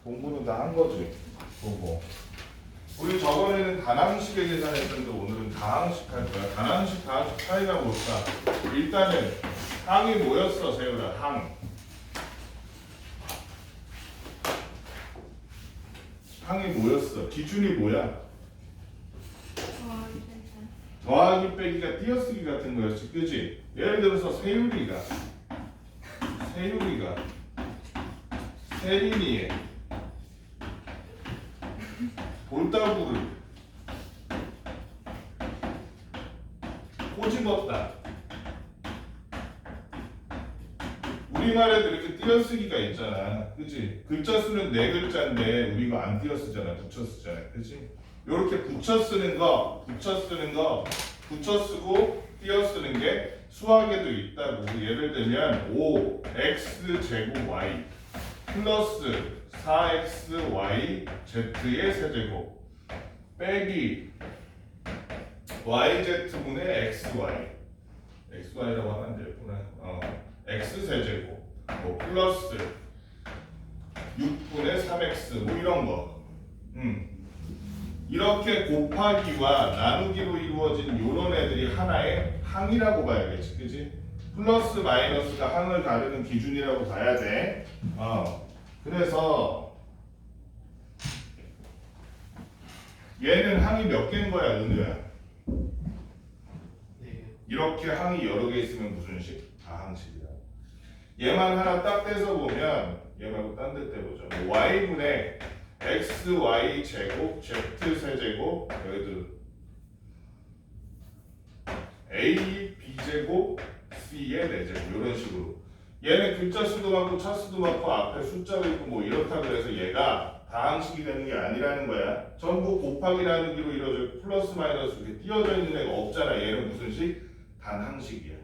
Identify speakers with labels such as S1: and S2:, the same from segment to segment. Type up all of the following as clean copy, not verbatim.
S1: 공부는 다 한 거지. 보고. 우리 저번에는 단항식의 계산했는데 오늘은 다항식 할 거야. 단항식, 다항식 차이가 뭘까? 일단은 항이 뭐였어, 세우라? 항이 뭐였어? 기준이 뭐야? 더하기 빼기가 띄어쓰기 같은 거였지, 그지? 예를 들어서 세율이가 세린이의 볼따구를 꼬집었다. 우리말에도 이렇게 띄어쓰기가 있잖아, 그치? 글자 수는 4글자인데 우리가 안 띄어쓰잖아, 붙여 쓰잖아, 그치? 요렇게 붙여 쓰는 거, 붙여 쓰고 띄어 쓰는 게 수학에도 있다고. 예를 들면 5x 제곱 y 플러스 4xy z의 세제곱 빼기 yz분의 xy라고 하면 안 되겠구나. x세제곱 뭐 플러스 6분의 3x 뭐 이런 거. 이렇게 곱하기와 나누기로 이루어진 요런 애들이 하나의 항이라고 봐야겠지, 그지? 플러스 마이너스가 항을 가르는 기준이라고 봐야 돼. 그래서 얘는 항이 몇 개인 거야, 은우야? 이렇게 항이 여러 개 있으면 무슨 식? 다항식이야. 얘만 하나 딱 떼서 보면 얘 말고 딴 데 떼보자. 뭐 y분의 xy 제곱 z 세제곱 여기도 a b 제곱 c의 4제곱 이런 식으로. 얘는 글자 수도 많고 차 수도 많고 앞에 숫자도 있고 뭐 이렇다 그래서 얘가 다항식이 되는 게 아니라는 거야. 전부 곱하기 나누기로 이루어져 플러스 마이너스 이렇게 띄어져 있는 애가 없잖아. 얘는 무슨 식? 단항식이야.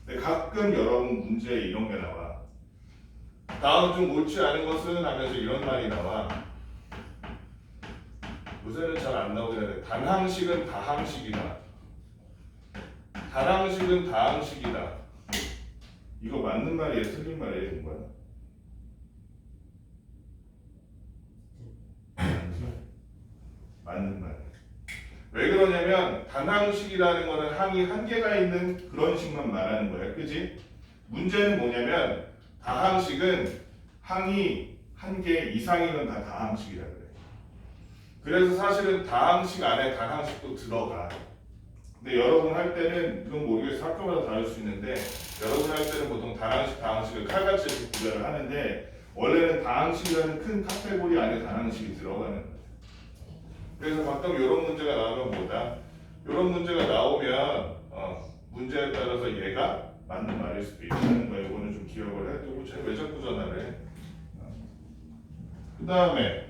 S1: 근데 가끔 여러분 문제에 이런 게 나와. 다음 중 옳지 않은 것은 하면서 이런 말이 나와. 요새는 잘 안 나오긴 하는데 단항식은 다항식이다. 단항식은 다항식이다. 이거 맞는 말이야, 틀린 말이야, 이런 거야? 맞는 말이야. 왜 그러냐면 단항식이라는 거는 항이 한 개가 있는 그런 식만 말하는 거야, 그지? 문제는 뭐냐면 다항식은 항이 한 개 이상이면 다 다항식이라 그래. 그래서 사실은 다항식 안에 단항식도 들어가. 근데 여러분 할 때는 이건 모르겠어, 학교마다 다를 수 있는데 여러분 할 때는 보통 단항식, 다항식을 칼같이 이렇게 구별을 하는데 원래는 다항식이라는 큰 카테고리 안에 단항식이 들어가는 거예요. 그래서 가끔 이런 문제가 나오면 뭐다? 이런 문제가 나오면 문제에 따라서 얘가 맞는 말일 수도 있다는 거예요. 이거는 좀 기억을 해두고 제가 왜 자꾸 전화를 해? 그 다음에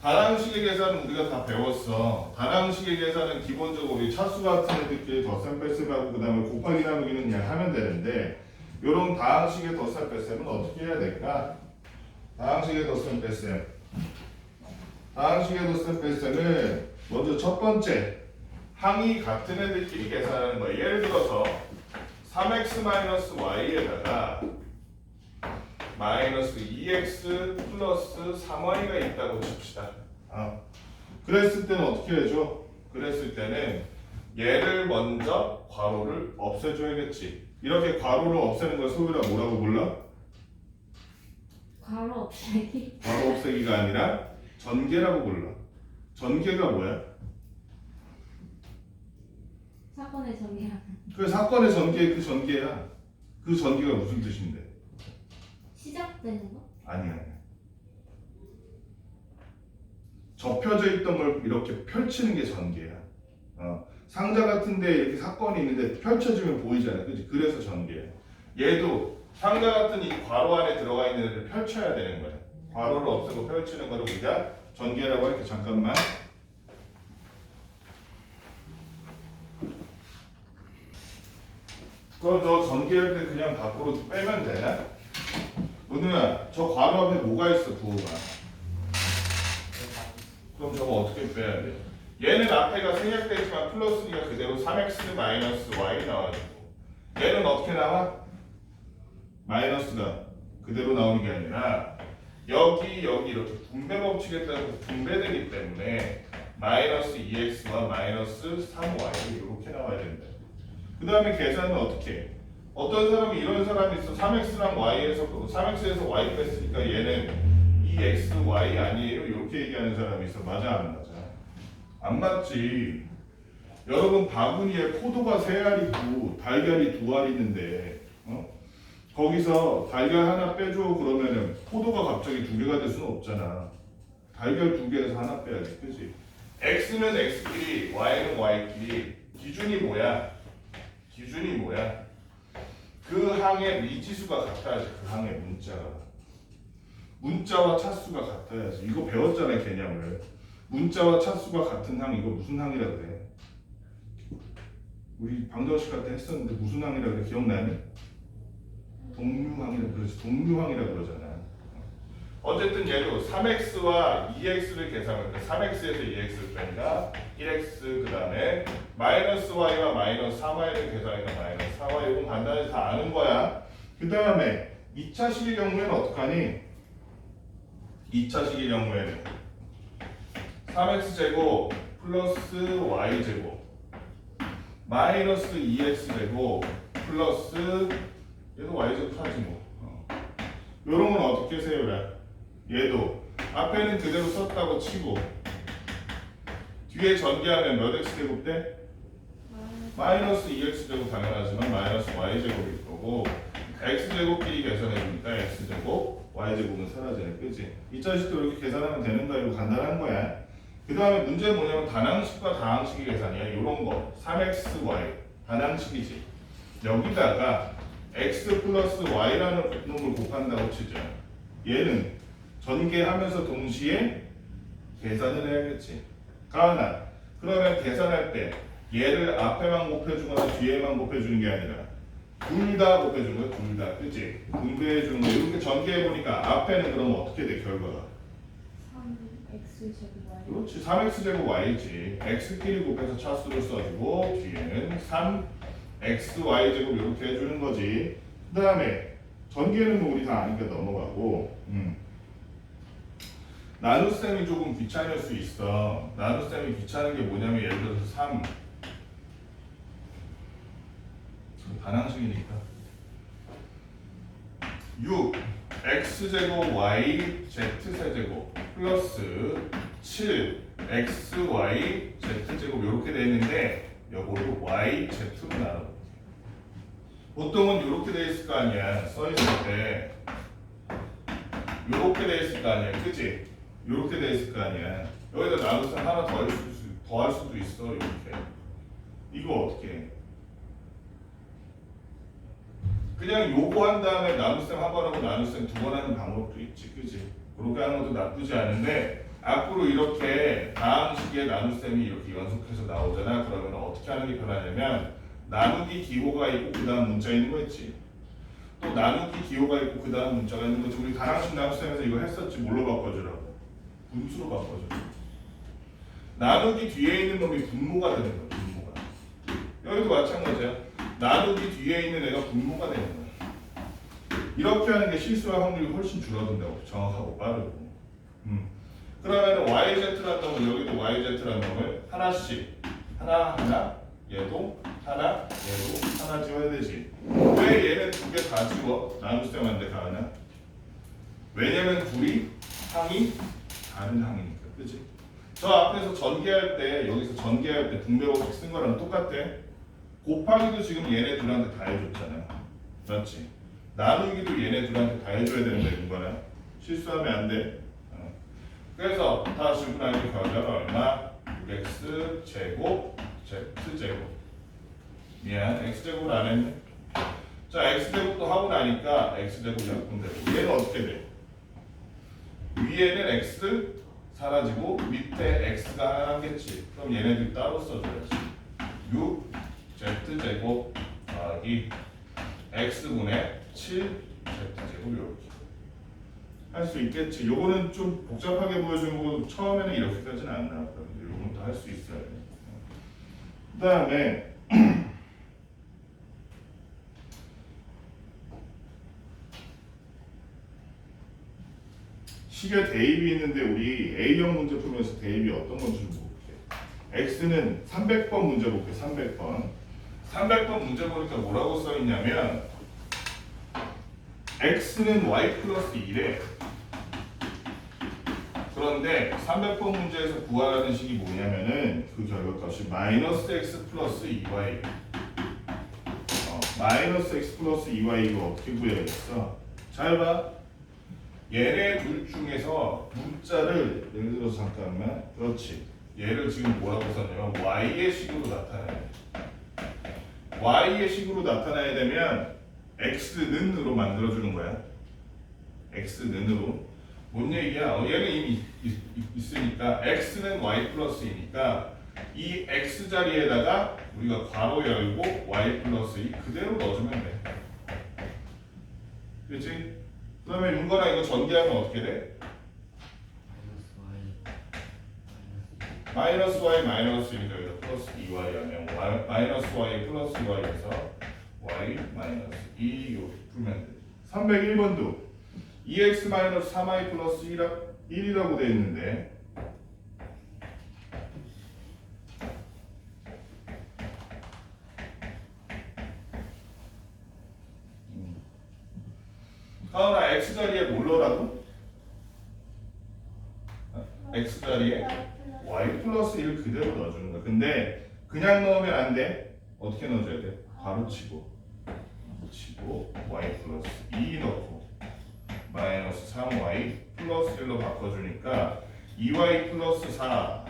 S1: 단항식의 계산은 우리가 다 배웠어. 단항식의 계산은 기본적으로 우리 차수 같은 애들끼리 덧셈 뺄셈하고 그 다음에 곱하기 나누기는 그냥 하면 되는데 이런 다항식의 덧셈 뺄셈은 어떻게 해야 될까? 다항식의 덧셈 뺄셈. 다항식의 덧셈 뺄셈은 먼저 첫 번째 항이 같은 애들끼리 계산하는 거야. 예를 들어서 3x-y에다가 마이너스 2x 플러스 3y가 있다고 칩시다. 그랬을 때는 어떻게 해줘? 그랬을 때는 얘를 먼저 괄호를 없애줘야겠지. 이렇게 괄호를 없애는 걸 소유라 뭐라고 불러?
S2: 괄호 없애기.
S1: 괄호 없애기가 아니라 전개라고 불러. 전개가 뭐야?
S2: 사건의 전개하는.
S1: 그 사건의 전개, 그 전개야. 그 전개가 무슨 뜻인데?
S2: 시작되는 거?
S1: 아니야. 접혀져 있던 걸 이렇게 펼치는 게 전개야. 상자 같은데 이렇게 사건이 있는데 펼쳐지면 보이잖아, 그렇지? 그래서 전개야. 얘도 상자 같은 이 괄호 안에 들어가 있는 애를 펼쳐야 되는 거야. 괄호를 없애고 펼치는 거를 우리가 전개라고 할게. 잠깐만. 그럼 너 전개할 때 그냥 밖으로 빼면 되나? 은우야, 저 괄호 앞에 뭐가 있어, 부호가? 그럼 저거 어떻게 빼야 돼? 얘는 앞에가 생략되지만 플러스니까 그대로 3x-y 나와주고 얘는 어떻게 나와? 마이너스가 그대로 나오는 게 아니라 여기 이렇게 분배 법칙에 따라서 분배되기 때문에 마이너스 2x와 마이너스 3y 이렇게 나와야 된다. 그 다음에 계산은 어떻게 해? 어떤 사람이 이런 사람이 있어. 3x랑 y에서 3x에서 y 뺐으니까 얘는 2xy 아니에요? 이렇게 얘기하는 사람이 있어. 맞아 안 맞아? 안 맞지. 여러분 바구니에 포도가 3알이고 달걀이 2알 있는데 거기서 달걀 하나 빼줘 그러면은 포도가 갑자기 2개가 될 수는 없잖아. 달걀 2개에서 하나 빼야지. 그치? x는 x끼리 y는 y끼리 기준이 뭐야? 기준이 뭐야? 그 항의 미지수가 같아야지. 그 항의 문자와 차수가 같아야지. 이거 배웠잖아요. 개념을. 문자와 차수가 같은 항 이거 무슨 항이라 그래? 우리 방정식 할 때 했었는데 무슨 항이라 그래? 기억나니? 동류항이라 그러지. 동류항이라 그러잖아. 어쨌든 얘도 3x와 2x를 계산할 때 3x에서 2x를 빼니까 1x 그 다음에 마이너스 y와 마이너스 3y를 계산하니까 마이너스 4y 이건 간단히 다 아는 거야. 그 다음에 2차식의 경우에는 어떡하니? 2차식의 경우에는 3x제곱 플러스 y제곱 마이너스 2x제곱 플러스 얘도 y제곱 하지 뭐. 요런 건 어떻게 세우라? 얘도 앞에는 그대로 썼다고 치고 뒤에 전개하면 몇 x제곱 돼? 마이너스 2x제곱 당연하지만 마이너스 y제곱일 거고 x제곱끼리 계산해주니까 x제곱 y제곱은 사라지네. 그치? 이 자식도 이렇게 계산하면 되는 거야. 이거 간단한 거야. 그 다음에 문제는 뭐냐면 단항식과 다항식의 계산이야. 요런 거 3xy 단항식이지. 여기다가 x 플러스 y라는 놈을 곱한다고 치죠. 얘는 전개하면서 동시에 계산을 해야겠지. 가은아, 그러면 계산할 때 얘를 앞에만 곱해주거나 뒤에만 곱해주는 게 아니라 둘 다 곱해주는 거야. 둘 다. 그치? 분배해주는 거. 이렇게 전개해보니까 앞에는 그러면 어떻게 돼? 결과가
S2: 3x제곱 y.
S1: 그렇지. 3x제곱 y지. x끼리 곱해서 차수를 써주고 뒤에는 3xy제곱 이렇게 해주는 거지. 그 다음에 전개는 뭐 우리 다 아니까 넘어가고 나눗셈이 조금 귀찮을 수 있어. 나눗셈이 귀찮은 게 뭐냐면 예를 들어서 3 반항식이니까 6 x제곱 y z세제곱 플러스 7 xy z제곱 이렇게 돼 있는데 요거를 y z로 나눠. 보통은 이렇게 돼 있을 거 아니야. 써 있을 때 이렇게 돼 있을 거 아니야. 그치? 이렇게 돼 있을 거 아니야. 여기다 나눗셈 하나 더 할 수도 있어. 이렇게. 이거 어떻게 해? 그냥 요거 한 다음에 나눗셈 한 번 하고 나눗셈 두 번 하는 방법도 있지. 그치? 그렇게 하는 것도 나쁘지 않은데 앞으로 이렇게 다항식의 나눗셈이 이렇게 연속해서 나오잖아. 그러면 어떻게 하는 게 편하냐면 나누기 기호가 있고 그 다음 문자 있는 거 있지. 또 나누기 기호가 있고 그 다음 문자가 있는 거지. 우리 다항식 나눗셈에서 이거 했었지. 뭘로 바꿔주라고? 분수로 바꿔줘. 나누기 뒤에 있는 놈이 분모가 되는 거야. 분모가. 여기도 마찬가지야. 나누기 뒤에 있는 애가 분모가 되는 거야. 이렇게 하는 게 실수할 확률이 훨씬 줄어든다고. 정확하고 빠르고. 그러면 yz라는 놈을 여기도 yz라는 놈을 하나씩 하나 얘도 하나 얘도 하나 지워야 되지. 왜 얘는 두 개 다 지워? 나눗셈한테 가나? 왜냐면 둘이 항이 다른 항이니까. 그치? 저 앞에서 전개할 때 여기서 전개할 때 분배법칙 쓴 거랑 똑같아. 곱하기도 지금 얘네 둘한테 다 해줬잖아. 맞지? 나누기도 얘네 둘한테 다 해줘야 되는 거 이거나 실수하면 안 돼. 그래서 다 질문하는 결과가 얼마? 6x 제곱 z제곱. 미안, x제곱을 안 했네. 자, x제곱도 하고 나니까 x제곱 약분되고 얘는 어떻게 돼? 위에는 x 사라지고 밑에 x가 하나겠지. 그럼 얘네들 따로 써줘야지. 6 z제곱 더하기 x분의 7 z제곱 이렇게 할 수 있겠지. 요거는 좀 복잡하게 보여주는 거고 처음에는 이렇게까지는 안 나왔거든요. 요거는 다 할 수 있어야 돼. 그 다음에 식의 대입이 있는데 우리 A형 문제 풀면서 대입이 어떤 건지 좀 볼게. X는 300번 문제 볼게. 300번. 300번 문제 보니까 뭐라고 써 있냐면 X는 Y 플러스 1에 그런데 300번 문제에서 구하라는 식이 뭐냐면은 그 결과값이 마이너스 X 플러스 2Y 마이너스 X 플러스 2Y 이거 어떻게 구해야겠어? 잘 봐. 얘네 둘 중에서 문자를 예를 들어서 잠깐만 그렇지 얘를 지금 뭐라고 썼냐면 Y의 식으로 나타내야 돼. Y의 식으로 나타나야 되면 X는으로 만들어주는 거야. X는으로 뭔 얘기야? 얘는 이미 있으니까 X는 Y 플러스이니까 이 X 자리에다가 우리가 괄호 열고 Y 플러스 2 그대로 넣어주면 돼. 그렇지? 그러면 윤거랑 이거 전개하면 어떻게 돼? 마이너스 Y 마이너스니까 여기다 플러스 2Y 하면 마이너스 Y 플러스 2Y에서 Y 마이너스 2 이렇게 풀면 돼. 301번도 2X 마이너스 3Y 플러스 1이라고 되어 있는데 가은아 X 자리에 뭘 넣으라고? X 자리에 Y 플러스 1 그대로 넣어주는 거야. 근데 그냥 넣으면 안 돼. 어떻게 넣어줘야 돼? 가로치고 Y 플러스 2 넣고 마이너스 3Y 플러스 1로 바꿔주니까 2Y 플러스 4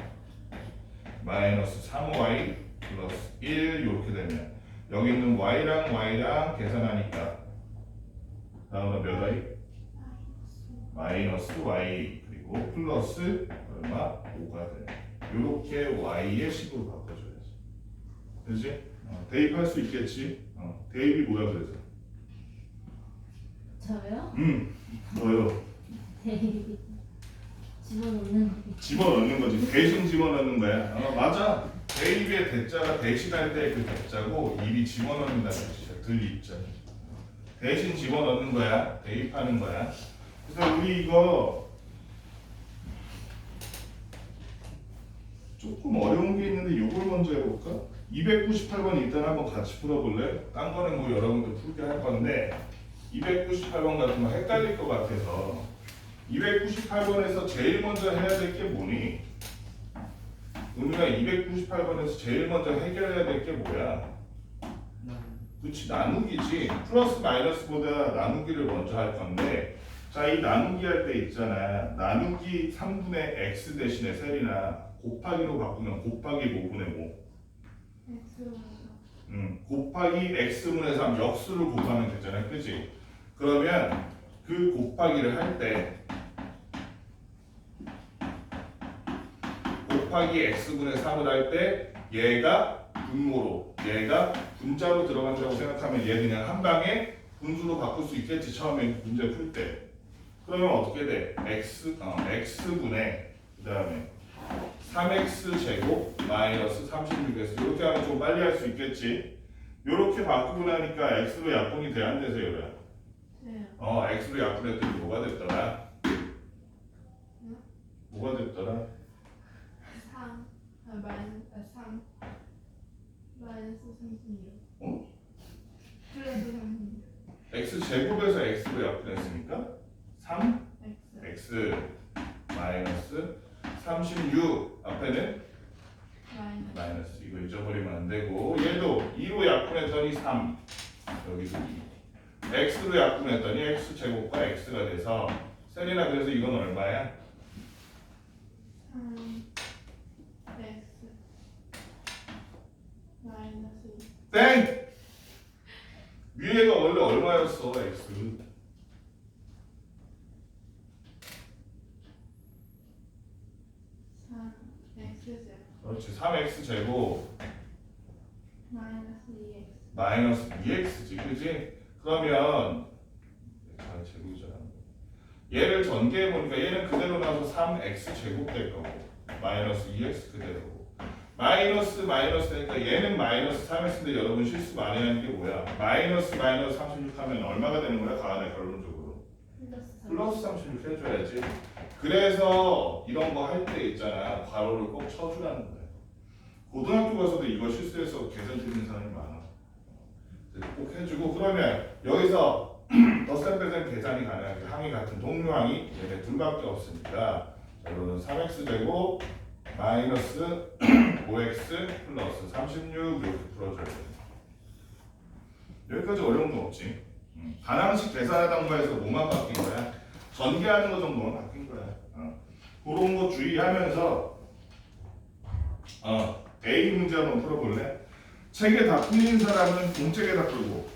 S1: 마이너스 3Y 플러스 1 이렇게 되면 여기 있는 Y랑 계산하니까 다음은 몇 Y? 마이너스 Y 그리고 플러스 얼마? 5가 돼. 이렇게 Y의 식으로 바꿔줘야지. 그렇지? 대입할 수 있겠지? 대입이 뭐야 그래서?
S2: 저요?
S1: 뭐요?
S2: 대입 집어넣는 거.
S1: 집어넣는 거지. 대신 집어넣는 거야. 맞아. 대입의 대자가 대신할 때 그 대자고 입이 집어넣는다는 뜻이야. 들 입자. 대신 집어넣는 거야. 대입하는 거야. 그래서 우리 이거 조금 어려운 게 있는데 이걸 먼저 해볼까? 298번 일단 한번 같이 풀어볼래? 딴 거는 뭐 여러분들 풀게 할 건데 298번 같은 거 헷갈릴 것 같아서 298번에서 제일 먼저 해야 될 게 뭐니? 우리가 298번에서 제일 먼저 해결해야 될 게 뭐야? 그렇지, 나누기지. 플러스 마이너스보다 나누기를 먼저 할 건데 자, 이 나누기 할 때 있잖아. 나누기 3분의 x 대신에 셀이나 곱하기로 바꾸면 곱하기 5분의 5 곱하기 x분의 3 역수를 곱하면 되잖아. 그치? 그러면 그 곱하기를 할 때 곱하기 x분의 3을 할 때 얘가 분모로 얘가 분자로 들어간다고 생각하면 얘 그냥 한 방에 분수로 바꿀 수 있겠지. 처음에 문제 풀 때. 그러면 어떻게 돼? x분의 그 다음에 3x 제곱 마이너스 36x 이렇게 하면 좀 빨리 할 수 있겠지. 이렇게 바꾸고 나니까 x로 약분이 돼 안 되세요? 그래?
S2: 네.
S1: x로 약분했더니 뭐가 됐더라? 뭐가 됐더라?
S3: 3 마이너스 36 플러스 36
S1: x 제곱에서 x로 약분했으니까 3
S3: X
S1: x 마이너스 36 앞에는 마이너스 이거 잊어버리면 안 되고 얘도 2로 약분했더니 3 여기도 2 x로 약분했더니 x 제곱과 x가 돼서 셀이나 그래서 이건 얼마야?
S3: 3X 마이너스 2
S1: 땡! 위에가 원래 얼마였어 x
S3: 3X 제곱
S1: 그렇지 3x 제곱
S3: 마이너스 2X
S1: 마이너스 2x지 그지? 그러면 잘 제곱이잖아 얘를 전개해보니까 얘는 그대로 나서 3x 제곱 될 거고 마이너스 2x 그대로고 마이너스 되니까 얘는 마이너스 3x인데 여러분 실수 많이 하는 게 뭐야? 마이너스 36 하면 얼마가 되는 거야? 가안의 결론적으로
S2: 플러스
S1: 플러스 36 해줘야지. 그래서 이런 거 할 때 있잖아. 괄호를 꼭 쳐주라는 거야. 고등학교 가서도 이거 실수해서 계산 틀리는 사람이 많아. 그래서 꼭 해주고 그러면 여기서 덧셈 계산이 가능하게 항이 같은 동류항이 얘네 둘밖에 없으니까 여러분 3x 제곱 마이너스 5x 플러스 36 이렇게 풀어줘야 돼. 여기까지 어려운 거 없지. 반항식 계산하던 거에서 뭐만 바뀐 거야? 전개하는 거 정도만 바뀐 거야. 그런 거 주의하면서 A 문제 한번 풀어볼래? 책에 다 풀린 사람은 공책에다 풀고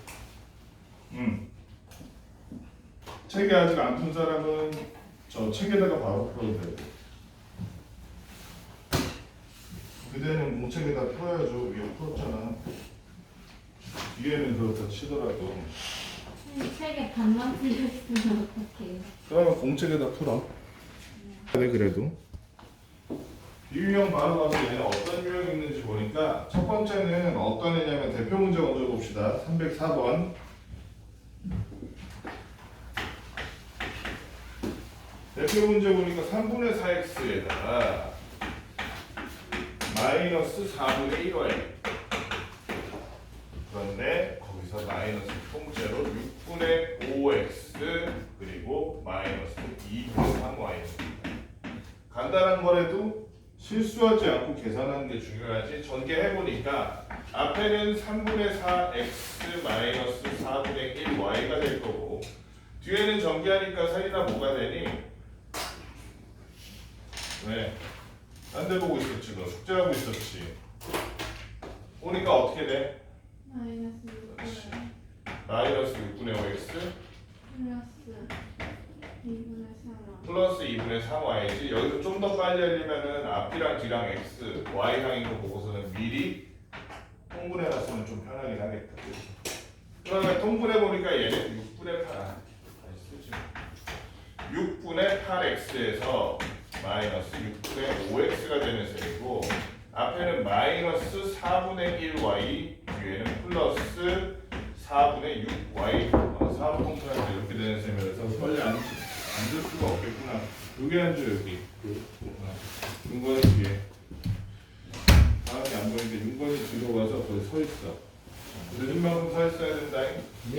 S1: 책에 아직 안 푼 사람은 저 책에다가 바로 풀어도 되고 그대는 공책에다 풀어야죠. 위에 풀었잖아. 뒤에는 그렇다 치더라도
S2: 책에 반만 틀렸으면 어떡해요?
S1: 그러면 공책에다 풀어. 네, 그래도 유형 바로 가서 얘는 어떤 유형이 있는지 보니까 첫 번째는 어떤 애냐면 대표 문제 먼저 봅시다. 304번 대표 문제 보니까 3분의 4x에다가 마이너스 4분의 1y 그런데 거기서 마이너스 통째로 6분의 5x 그리고 마이너스 2분의 3y 간단한 거라도 실수하지 않고 계산하는 게 중요하지. 전개해보니까 앞에는 3분의 4x 마이너스 4분의 1y가 될 거고 뒤에는 전개하니까 살이나 뭐가 되니? 왜? 딴 데 보고 있었지. 너 숙제하고 있었지. 보니까 어떻게 돼?
S3: 마이너스
S1: 그렇지.
S3: 6분의
S1: 마이너스 6분의 5x
S3: 플러스 2분의 3y
S1: 플러스 2분의 3y지. 여기서 좀 더 빨리 하려면은 앞이랑 뒤랑 x, y항인 거 보고서는 미리 통분해 놨으면 좀 편하긴 하겠다. 그러면 통분해 보니까 얘는 6분의 8. 6분의 8x에서 마이너스 6분의 5x가 되는 셈이고 앞에는 마이너스 4분의 1y 뒤에는 플러스 4분의 6y 4로 통분할 때 이렇게 되는 셈이라서 빨리 앉을 수가 없겠구나. 여기 앉아 여기. 6번이 뒤에. 다음이 안 보이는데 6번이 뒤로 가서 거기 서 있어. 늦은 만큼 서 있어야 된다.
S4: 네?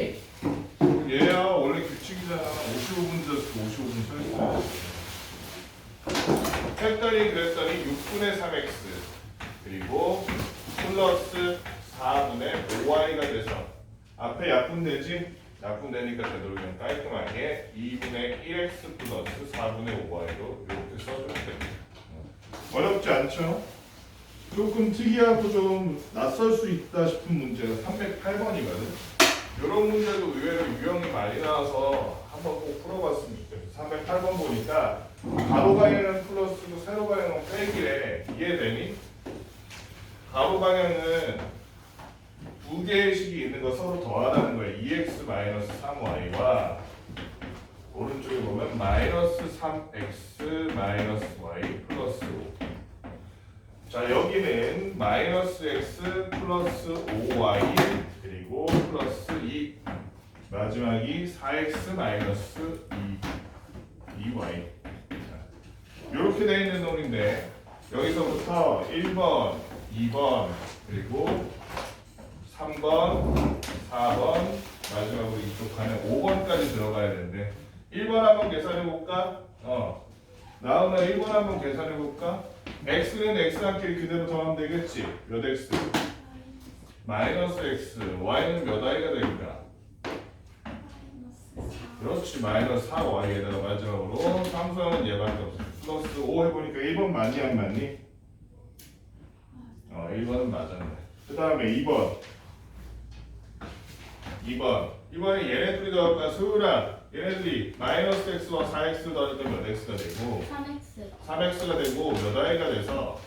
S1: 얘야 원래 규칙이잖아. 55분 졌고 55분 서 있어야 돼. 했더니 그랬더니 6분의 3x 그리고 플러스 4분의 5y가 돼서 앞에 약분되지? 약분되니까 되도록이면 깔끔하게 2분의 1x 플러스 4분의 5y로 이렇게 써주면 됩니다. 어렵지 않죠? 조금 특이하고 좀 낯설 수 있다 싶은 문제가 308번이거든. 이런 문제도 의외로 유형이 많이 나와서 한번 꼭 풀어봤으면 좋겠어. 308번 보니까 가로 방향은 플러스고 세로 방향은 빼기래. 이해되니? 가로 방향은 두 개의 식이 있는 거 서로 더하다는 거예요. 2x-3y와 오른쪽에 보면 마이너스 3x 마이너스 y 플러스 5. 자 여기는 마이너스 x 플러스 5y 그리고 플러스 2 마지막이 4x 마이너스 2y 이렇게 되어 있는 놈인데 여기서부터 1번, 2번 그리고 3번, 4번 마지막으로 이쪽 칸에 5번까지 들어가야 되는데 1번 한번 계산해 볼까? 나오나 1번 한번 계산해 볼까? x는 x한끼리 그대로 더하면 되겠지? 몇 x? 마이너스 x y는 몇 y가 되니까? 그렇지 마이너스 4y에다가 마지막으로 상수항은 얘밖에 없어 플러스 5 해보니까 1번 맞니 안 맞니? 1번은 맞았네. 그 다음에 2번에 얘네 둘이 더할까? 소유랑 얘네들이 마이너스 x와 4x 더하니까 몇 x가 되고
S2: 3x
S1: 3x가 되고 몇 y가 돼서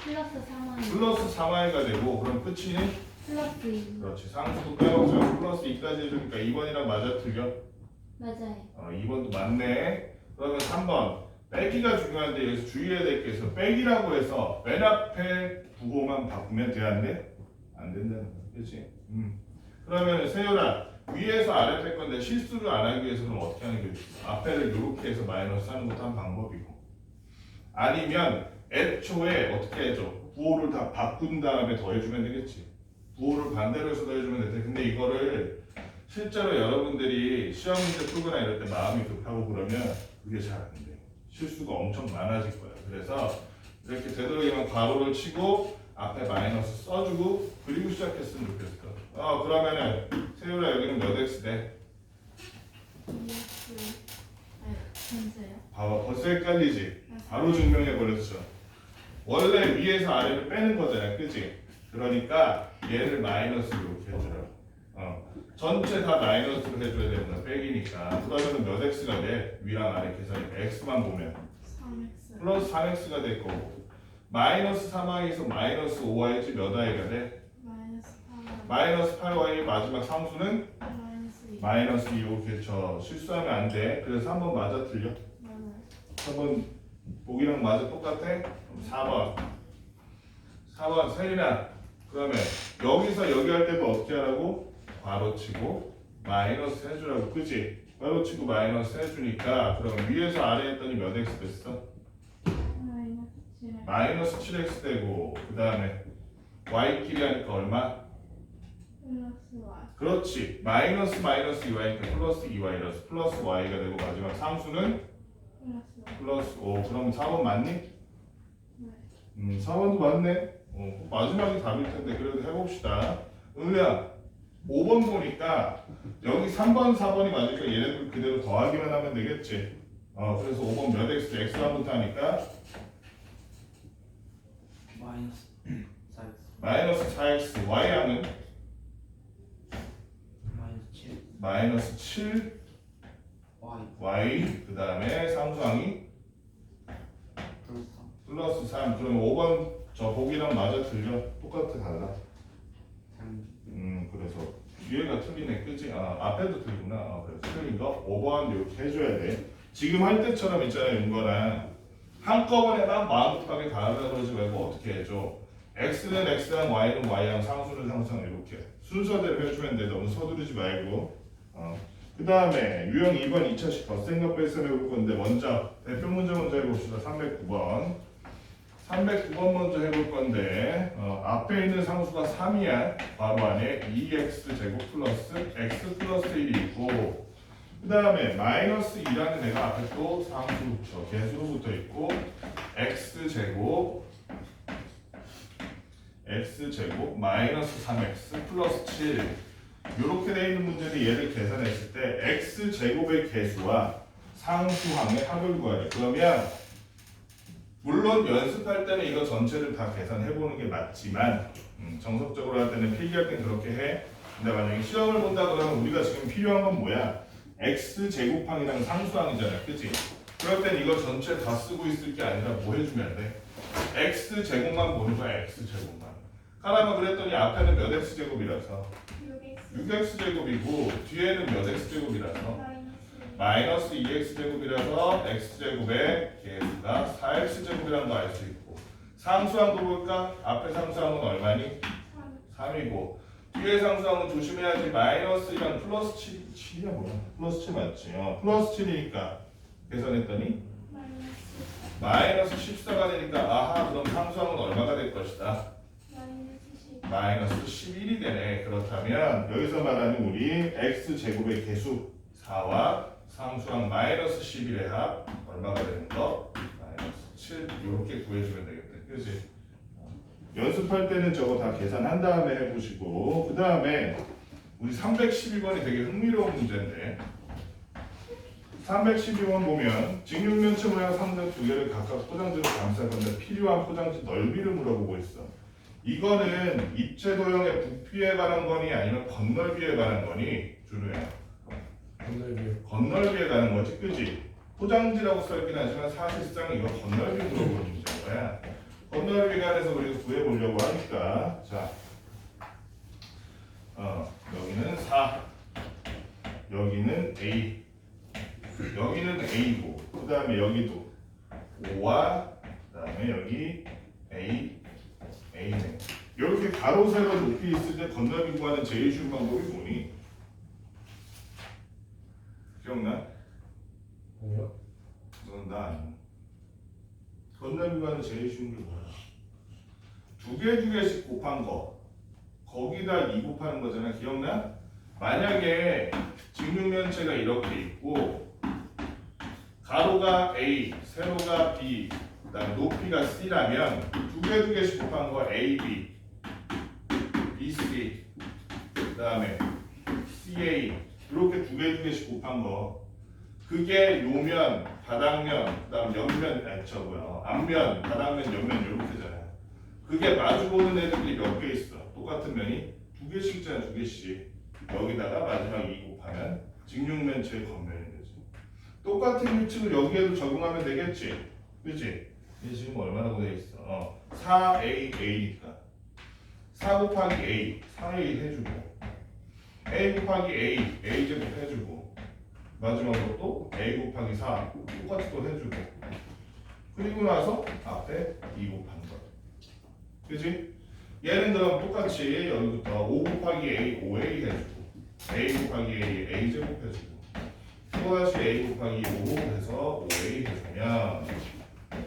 S2: 플러스 3y
S1: 플러스 3y가 되고 그럼 끝이니?
S2: 플러스 2
S1: 그렇지 상수도 빼먹자 플러스 2까지 해주니까 2번이랑 맞아 틀려?
S2: 맞아요.
S1: 2번도 맞네. 그러면 3번 빼기가 중요한데 여기서 주의해야 될 게 있어. 빼기라고 해서 맨 앞에 부호만 바꾸면 돼 안 돼? 안 된다는 거야. 그렇지? 그러면 세율아 위에서 아래 뺄 건데 실수를 안 하기 위해서는 어떻게 하는 게 좋을까? 앞에를 이렇게 해서 마이너스 하는 것도 한 방법이고, 아니면 애초에 어떻게 해줘? 부호를 다 바꾼 다음에 더해주면 되겠지. 부호를 반대로 해서 더해주면 되지. 근데 이거를 실제로 여러분들이 시험 문제 풀거나 이럴 때 마음이 급하고 그러면 그게 잘 안 돼. 실수가 엄청 많아질 거야. 그래서 이렇게 되도록이면 괄호를 치고 앞에 마이너스 써주고 그리고 시작했으면 좋겠어. 그러면은 세율아 여기는 몇 x 돼?
S2: 전세요.
S1: 봐봐, 벌써 헷갈리지? 바로 증명해 버렸어. 원래 위에서 아래를 빼는 거잖아, 그치? 그러니까 얘를 마이너스로 이렇게 해주라고. 전체 다 마이너스로 해줘야 되는 거 빼기니까. 그러면 몇 x가 돼? 위랑 아래 계산이니까 x만 보면
S3: 3x
S1: 플러스 3x가 될 거고, 마이너스 3y에서 마이너스 5y지 몇 y가 돼?
S3: 마이너스 8y
S1: 마이너스 8y 마지막 상수는
S3: 마이너스 2
S1: 마이너스 2. 이렇게 실수하면 안 돼. 그래서 3번 맞아 틀려?
S3: 맞아요.
S1: 3번 보기랑 맞아 똑같아? 그럼 4번 세린아, 그러면 여기서 여기 할 때도 어떻게 하라고? 괄호치고 마이너스 해주라고, 그치? 괄호치고 마이너스 해주니까 그럼 위에서 아래 했더니 몇 x 됐어?
S3: 마이너스 7x
S1: 마이너스 7x 되고, 그 다음에 y끼리 하니까 얼마?
S3: 플러스 y
S1: 그렇지, 마이너스 2y니까 플러스 2y라서 플러스 y가 되고, 마지막 상수는
S3: 플러스 y
S1: 플러스 5. 그럼 4번 맞니?
S3: 네.
S1: 4번도 맞네. 마지막이 답일 텐데 그래도 해봅시다. 은우야, 5번 보니까 여기 3번, 4번이 맞으니까 얘네들 그대로 더하기만 하면 되겠지. 그래서 5번 몇 x, x만부터 하니까
S4: 마이너스 4x
S1: 마이너스 4x, y양은
S4: 마이너스 7
S1: 마이너스 7
S4: y
S1: y, 그 다음에 상수항이
S4: 플러스 3
S1: 플러스 3. 그러면 5번 저 보기랑 맞아 틀려? 똑같아 달라? 그래서 뒤에가 틀리네, 그치? 앞에도 틀리구나. 그래서 틀린 거 5번 이렇게 해줘야 돼. 지금 할 때처럼 있잖아요, 윤거랑 한꺼번에 막 마음 급하게 다 하려고 그러지 말고 어떻게 해줘? x는 x랑 y는 y랑 상수는 상수랑 이렇게 순서대로 해주면 돼. 너무 서두르지 말고. 그 다음에 유형 2번 2차식 덧셈과 뺄셈 해볼 건데, 먼저 대표 문제 먼저 해봅시다. 309번 309번 먼저 해볼 건데, 앞에 있는 상수가 3이야. 바로 안에 2x 제곱 플러스 x 플러스 1이 있고, 그 다음에 마이너스 2라는 애가 앞에 또 상수 개수로 붙어 있고, x 제곱 마이너스 3x 플러스 7. 이렇게 되어 있는 문제는 얘를 계산했을 때 x 제곱의 개수와 상수항의 합을 구하래. 그러면 물론 연습할 때는 이거 전체를 다 계산해보는 게 맞지만, 정석적으로 할 때는 필기할 땐 그렇게 해. 근데 만약에 시험을 본다 그러면 우리가 지금 필요한 건 뭐야? x 제곱항이랑 상수항이잖아, 그치? 그럴 땐 이거 전체 다 쓰고 있을 게 아니라 뭐 해주면 돼? x 제곱만 보는 거야, x 제곱만. 까라면 그랬더니 앞에는 몇 x 제곱이라서 6x 제곱이고, 뒤에는 몇 x 제곱이라서 마이너스 2x 제곱이라서 x 제곱의 개수가 4x 제곱이라는 거 알 수 있고, 상수항도 볼까? 앞에 상수항은 얼마니? 3이고, 뒤에 상수항은 조심해야지. 마이너스랑 플러스 7이야 뭐야? 플러스 7 맞지? 플러스 7이니까 계산했더니 마이너스 14가 되니까, 아하, 그럼 상수항은 얼마가 될 것이다? 마이너스 11이 되네. 그렇다면 여기서 말하는 우리 x 제곱의 개수 4와 상수항 마이너스 11의 합 얼마가 되는 거? 마이너스 7. 이렇게 구해주면 되겠다, 그치? 연습할 때는 저거 다 계산한 다음에 해보시고, 그 다음에 우리 312번이 되게 흥미로운 문제인데, 312번 보면 직육면체 모양 삼각 두 개를 각각 포장지로 감쌀 건데 필요한 포장지 넓이를 물어보고 있어. 이거는 입체 도형의 부피에 관한 거니 아니면 건널비에 관한 거니? 준우야, 건널비에 관한 거지, 그지? 포장지라고 써있긴 하지만 사실상 이거 건널비 물어보는 문제인 거야. 건널비에 관해서 우리가 구해보려고 하니까, 자, 여기는 4, 여기는 A, 여기는 A고, 그 다음에 여기도 5와 그 다음에 여기 A, A네. 이렇게 가로 세로 높이 있을 때 건널비 구하는 제일 쉬운 방법이 뭐니? 기억나?
S5: 아니요.
S1: 넌 나 아니야. 건널비관은 제일 쉬운 게 뭐야? 두 개씩 곱한 거 거기다 2 곱하는 거잖아. 기억나? 만약에 직육면체가 이렇게 있고 가로가 A, 세로가 B, 그다음 높이가 C라면 두 개씩 곱한 거 AB, BC, 그다음에 CA 이렇게 두 개씩 곱한 거 그게 요면, 바닥면, 그다음 옆면, 앞면, 바닥면, 옆면 이렇게잖아. 그게 마주보는 애들이 몇 개 있어? 똑같은 면이 두 개씩잖아, 두 개씩. 여기다가 마지막 2 곱하면 직육면체의 겉면이 되지. 똑같은 규칙을 여기에도 적용하면 되겠지, 그렇지? 이게 지금 얼마라고 돼 있어? 4AA니까 4 곱하기 A, 4A 해주고 A 곱하기 A, A 제곱 해주고 마지막으로 또 A 곱하기 4 똑같이 또 해주고 그리고 나서 앞에 2 곱하는 거 그치? 얘는 그럼 똑같이 여기부터 5 곱하기 A, 5A 해주고 A 곱하기 A, A 제곱 해주고 또다시 A 곱하기 5 해서 5A 해주면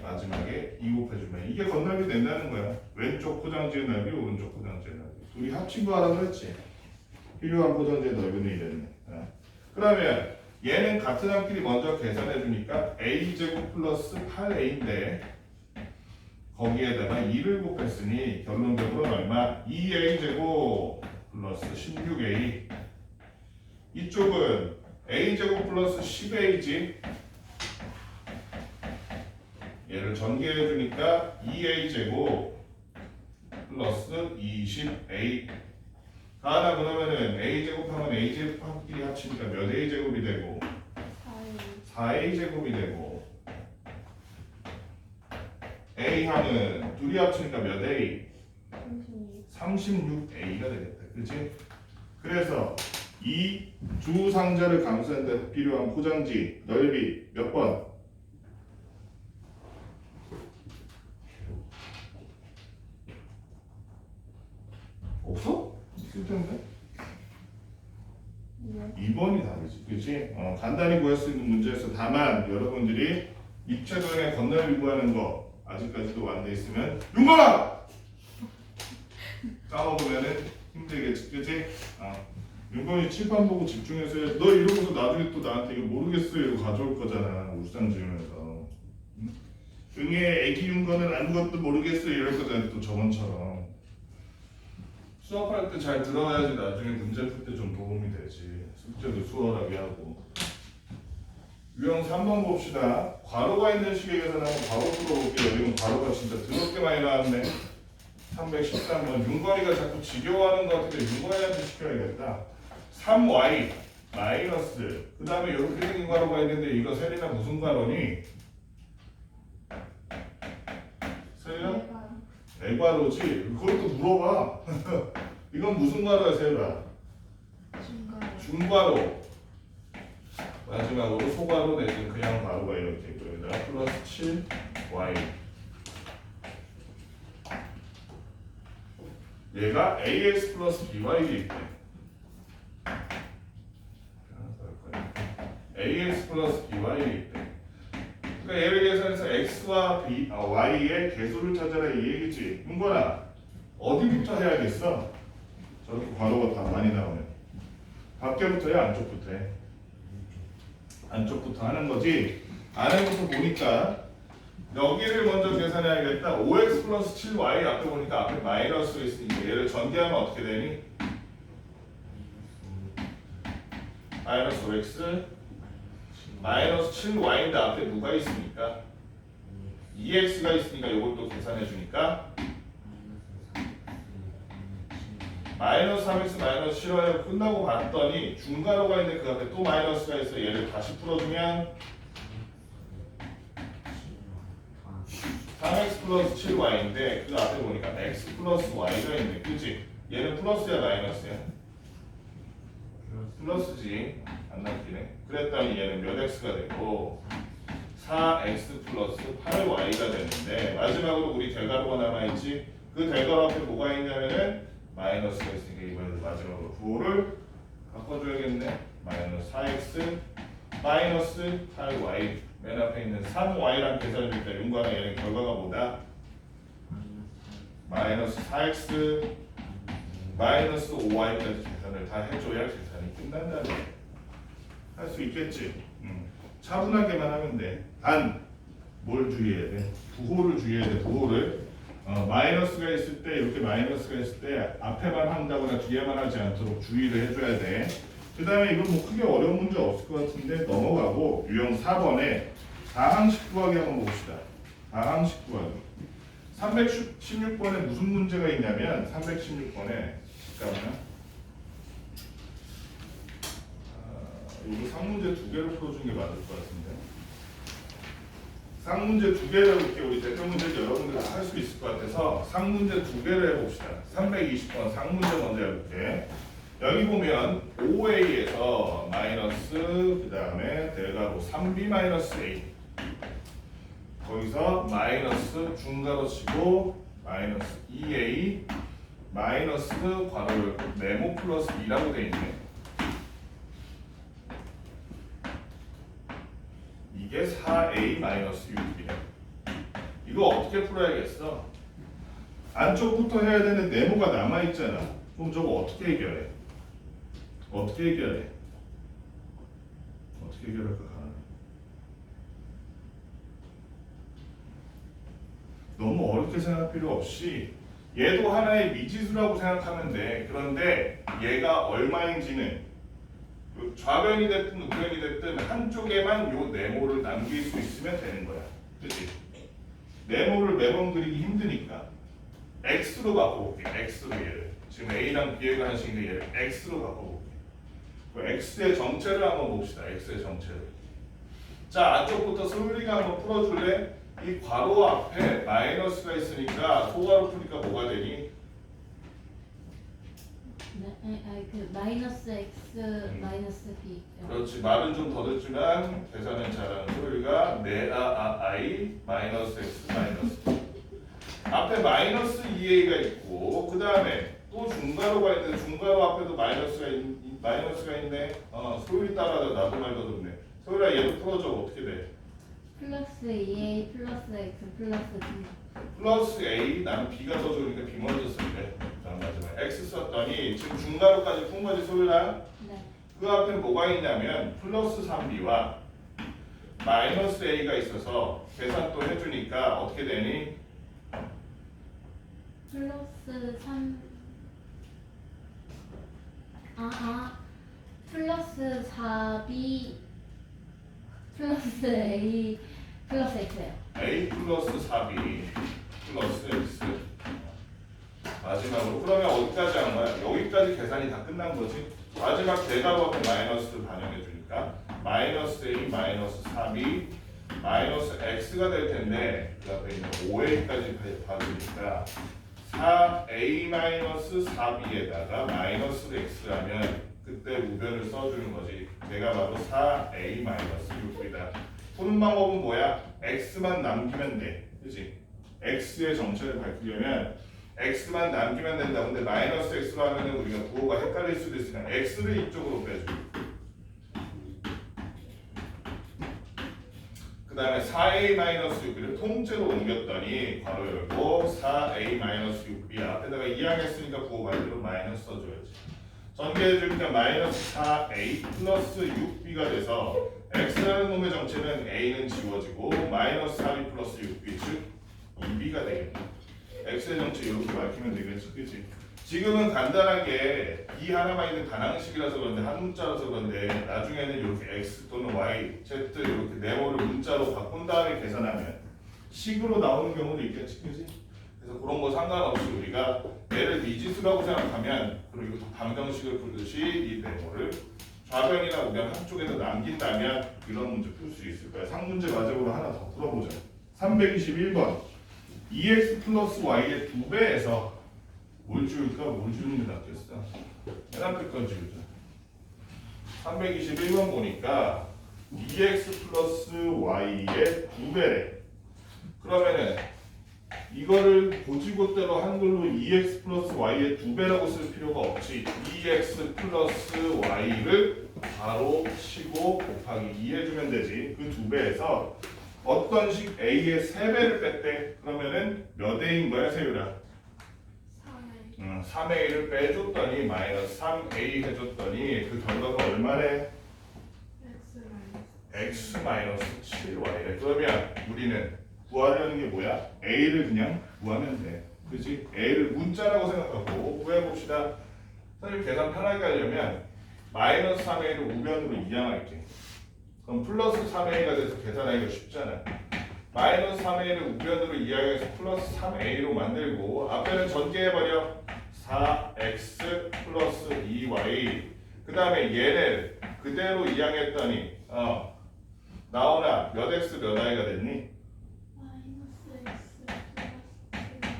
S1: 마지막에 2 곱해주면 이게 건널비 된다는 거야. 왼쪽 포장지의 넓이, 오른쪽 포장지의 넓이 둘이 합친 거 하라고 했지. 필요한 포장지의 넓이는 이랬네. 그러면 얘는 같은 함끼리 먼저 계산해 주니까 a제곱 플러스 8a인데 거기에다가 2를 곱했으니 결론적으로는 얼마? 2a제곱 플러스 16a 이쪽은 a제곱 플러스 10a지 얘를 전개해 주니까 2a제곱 플러스 20a 하나 그러면은 a제곱하면 a제곱끼리 합치니까 몇 a제곱이 되고 4a제곱이 되고 a하는 둘이 합치니까 몇 a? 36a가 되겠다. 그치? 그래서 이 두 상자를 감싸는 데 필요한 포장지 넓이 몇 번? 없어? 있을 텐데. 2번이 다르지, 그렇지? 간단히 구할 수 있는 문제에서 다만 여러분들이 입체전에 건널비 구하는 거 아직까지도 안 돼 있으면 윤건아! 까먹으면은 힘들겠지, 그렇지? 윤건이 칠판 보고 집중해서 해. 너 이러고서 나중에 또 나한테 이거 모르겠어 이러고 가져올 거잖아, 울상 지으면서. 응애 애기 윤건은 아무것도 모르겠어 이럴 거잖아, 또 저번처럼. 수업할 때 잘 들어야지 나중에 문제 풀 때 좀 도움이 되지. 숙제도 수월하게 하고. 유형 3번 봅시다. 괄호가 있는 식의 계산 한번 바로 풀어볼게요. 이건 괄호가 진짜 더럽게 많이 나왔네. 313번. 윤건이가 자꾸 지겨워하는 것 같은데 윤건이한테 시켜야겠다. 3y 마이너스 그 다음에 이렇게 생긴 괄호가 있는데 이거 세린아 무슨 괄호니? 세린아? 애괄호지? 그걸 또 물어봐. 이건 무슨 괄호야 세린아? 중괄호. 마지막으로 소괄호 내지는 그냥 괄호가 이렇게 있고 여기다가 플러스 7y 얘가 ax 플러스 by에 있대. ax 플러스 by에 있대. 그러니까 얘를 계산해서 x와 y의 개수를 찾아라 이 얘기지. 윤건아 어디부터 해야겠어? 저렇게 괄호가 다 많이 나오면 밖에부터 해 안쪽부터 해? 안쪽부터 하는 거지. 안에부터 보니까 여기를 먼저 계산해야겠다. 5x 플러스 7y 앞에 보니까 앞에 마이너스가 있으니까 얘를 전개하면 어떻게 되니? 마이너스 5x 마이너스 7y인데 앞에 누가 있습니까? 2x가 있으니까 이것도 계산해 주니까 마이너스 3x 마이너스 7y 끝나고 봤더니 중괄호가 있는데 그 앞에 또 마이너스가 있어. 얘를 다시 풀어주면 3x 플러스 7y인데 그 앞에 보니까 x 플러스 y가 있네. 그치? 얘는 플러스야 마이너스야? 플러스지. 안 남기네. 그랬더니 얘는 몇 x가 되고 4x 플러스 8y가 되는데 마지막으로 우리 대괄호가 남아있지. 그 대괄호 앞에 뭐가 있냐면은 마이너스가 있으니까 이번에도 마지막으로 부호를 바꿔줘야겠네. 마이너스 4x 마이너스 8y 맨 앞에 있는 3y랑 계산을 줄 때 윤곽의 얘는 결과가 뭐다? 마이너스 4x 마이너스 5y까지 계산을 다 해줘야 계산이 끝난다는 거야. 할 수 있겠지? 차분하게만 하면 돼. 단 뭘 주의해야 돼? 부호를 주의해야 돼. 부호를 마이너스가 있을 때 이렇게 마이너스가 있을 때 앞에만 한다거나 뒤에만 하지 않도록 주의를 해줘야 돼. 그 다음에 이건 뭐 크게 어려운 문제 없을 것 같은데 넘어가고 유형 4번에 다항식 구하기 한번 봅시다. 다항식 구하기. 316번에 무슨 문제가 있냐면 316번에 잠깐만요. 이거 쌍문제 두 개를 풀어준 게 맞을 것 같은데. 쌍문제 두 개를 이렇게 우리 대표 문제도 여러분들 다 할 수 있을 것 같아서 쌍문제 두 개를 해봅시다. 320번 쌍문제 먼저 해볼게. 여기 보면 5a에서 마이너스 그 다음에 대괄호 3b 마이너스 a 거기서 마이너스 중괄호 치고 마이너스 2a 마이너스 괄호 열고 네모 플러스 2라고 돼 있네. 이게 4a 마이너스 6이네. 이거 어떻게 풀어야겠어? 안쪽부터 해야 되는 네모가 남아있잖아. 그럼 저거 어떻게 해결해? 어떻게 해결해? 어떻게 해결할까? 너무 어렵게 생각할 필요 없이 얘도 하나의 미지수라고 생각하면 돼. 그런데 얘가 얼마인지는 좌변이 됐든 우변이 됐든 한쪽에만 요 네모를 남길 수 있으면 되는 거야. 그치? 네모를 매번 그리기 힘드니까 x로 바꿔볼게. x로 얘를 지금 a랑 b에 관한 식인데 얘를 x로 바꿔볼게. 그 x의 정체를 한번 봅시다. x의 정체를. 자, 안쪽부터 소율이가 한번 풀어줄래? 이 괄호 앞에 마이너스가 있으니까 소괄호 푸니까 뭐가 되니?
S2: 네, 그 마이너스 x 마이너스 b.
S1: 그렇지. 말은 좀 더 듣지만 계산은 잘하는 소율이가 i 마이너스 x 마이너스 b. 앞에 마이너스 2a가 있고 그 다음에 또 중괄호가 있는데 중괄호 앞에도 마이너스가 있네. 소율이 따라서 나도 말 더 듣네. 소율아 얘도 풀어줘. 어떻게 돼?
S2: 플러스 2a 플러스 x 플러스 b.
S1: 플러스 a 나는 b가 더 좋으니까 b 먼저 쓸게. 자 마지막 x 썼더니 지금 중괄호까지 푼 거지 소율아?
S2: 네.
S1: 그 앞에 뭐가 있냐면 플러스 3b와 마이너스 a가 있어서 계산 또 해주니까 어떻게 되니?
S2: 플러스 3 플러스 4b 플러스 a 플러스 x예요.
S1: a 플러스 4b 플러스 x 마지막으로 그러면 어디까지 하는 거야? 여기까지 계산이 다 끝난 거지. 마지막 대괄호 앞에 마이너스를 반영해 주니까 마이너스 a 마이너스 4b 마이너스 x가 될 텐데 그 앞에 있는 5a까지 받으니까 4a 마이너스 4b에다가 마이너스 x라면 그때 우변을 써주는 거지. 걔가 바로 4a 마이너스 6이다. 푸는 방법은 뭐야? x만 남기면 돼. 그치? x의 정체를 밝히려면 x만 남기면 된다. 근데 마이너스 x로 하면 우리가 부호가 헷갈릴 수도 있으니까 x를 이쪽으로 빼줘. 그 다음에 4a-6b를 통째로 옮겼더니 괄호 열고 4a-6b 앞에다가 2항 했으니까 부호 말대로 마이너스 써줘야지. 전개해주니까 마이너스 4a 플러스 6b가 돼서 x라는 놈의 정체는 a는 지워지고 마이너스 4b 플러스 6b 즉 2b가 되겠네. x의 정체 이렇게 밝히면 되겠지. 그치? 지금은 간단하게 b 하나만 있는 단항식이라서 그런데 한 문자라서 그런데 나중에는 이렇게 x 또는 y, z 이렇게 네모를 문자로 바꾼 다음에 계산하면 식으로 나오는 경우도 있겠지. 그치? 그래서 그런 거 상관없이 우리가 얘를 미지수라고 생각하면 그리고 방정식을 풀듯이 이 네모를 좌변이나 우변 한쪽에서 남긴다면 이런 문제 풀 수 있을 거야. 상문제 마지막으로 하나 더 풀어보자. 321번 2x 플러스 y의 2배에서 뭘 지울까? 뭘 지우는 게 낫겠어? 맨 앞에 건 지우자. 321번 보니까 2x 플러스 y의 2배래. 그러면은 이거를 고지고대로 한글로 2x 플러스 y의 2배라고 쓸 필요가 없지. 2x 플러스 y를 바로 치고 곱하기 2 해주면 되지. 그 2배에서 어떤 식 a의 3배를 뺐대. 그러면은 몇 a인 거야 세율아?
S3: 3A
S1: 3a를 빼줬더니 마이너스 3a 해줬더니 그 결과가 얼마래?
S3: X
S1: x 마이너스 7y래. 그러면 우리는 구하려는 게 뭐야? a를 그냥 구하면 돼. 그지? a를 문자라고 생각하고 구해봅시다. 선생님 계산 편하게 하려면 마이너스 3a를 우변으로 이항할게. 그럼 플러스 3a가 돼서 계산하기가 쉽잖아. 마이너스 3a를 우변으로 이항해서 플러스 3a로 만들고 앞에는 전개해버려. 4x 플러스 2y. 그 다음에 얘를 그대로 이항했더니 나오나 몇 x 몇 y가 됐니?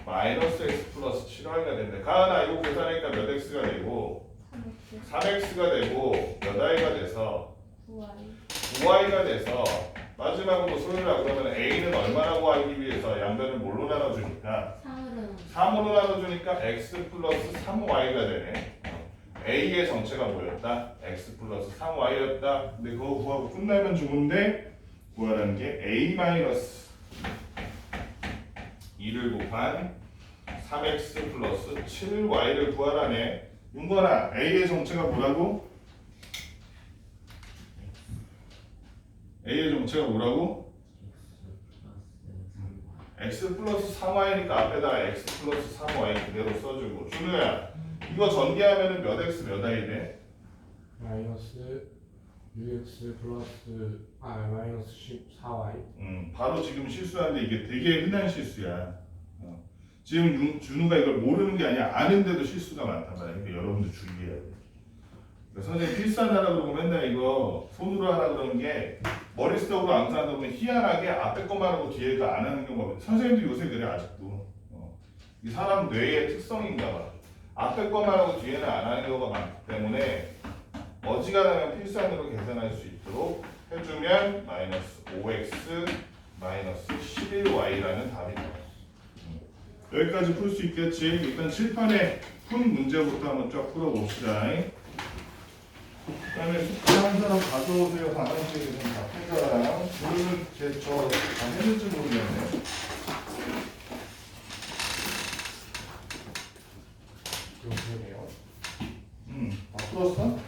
S3: 마이너스
S1: 마이너스 x
S3: X 플러스 7
S1: 플러스 7y가 됐네. 가은아 이거 계산하니까 몇 x가 되고 3x가 되고 몇 y가 돼서
S3: 9Y
S1: 9y가 돼서 마지막으로 소율아 그러면 a는 얼마라고 하기 위해서 양변을 뭘로 나눠주니까 3으로 나눠주니까 x 플러스 3y가 되네. a의 정체가 뭐였다? x 플러스 3y였다. 근데 그거 구하고 끝나면 좋은데 구하라는 게 a 마이너스 2를 곱한 3x 플러스 7y를 구하라네. 윤건아 a의 정체가 뭐라고? a의 정체가 뭐라고? x 플러스 3y니까 앞에다가 x 플러스 3y 그대로 써주고. 준우야 이거 전개하면은 몇 x 몇 y 돼?
S5: 마이너스 6x 플러스 마이너스 14y.
S1: 바로 지금 실수하는데 이게 되게 흔한 실수야. 지금 준우가 이걸 모르는 게 아니야. 아는데도 실수가 많단 말이야. 그러니까 여러분들 주의해야 돼. 그러니까 선생님 필사하라 그러고 맨날 이거 손으로 하라 그러는 게 머릿속으로 암산하다 보면 희한하게 앞에 것만 하고 뒤에가 안 하는 경우가 있어. 선생님도 요새 그래 아직도. 이 사람 뇌의 특성인가 봐. 앞에 것만 하고 뒤에는 안 하는 경우가 많기 때문에 어지간하면 필산으로 계산할 수 있도록 해주면 마이너스 5x 마이너스 11y라는 답이 나와요. 여기까지 풀 수 있겠지. 일단 칠판에 푼 문제부터 한번 쫙 풀어봅시다. 그 다음에 숙제 한 사람 가져오세요. 방학식에 좀다 풀자라. 오늘은 저다 했는지 모르겠네.
S5: 그러네요.
S1: 다 풀었어?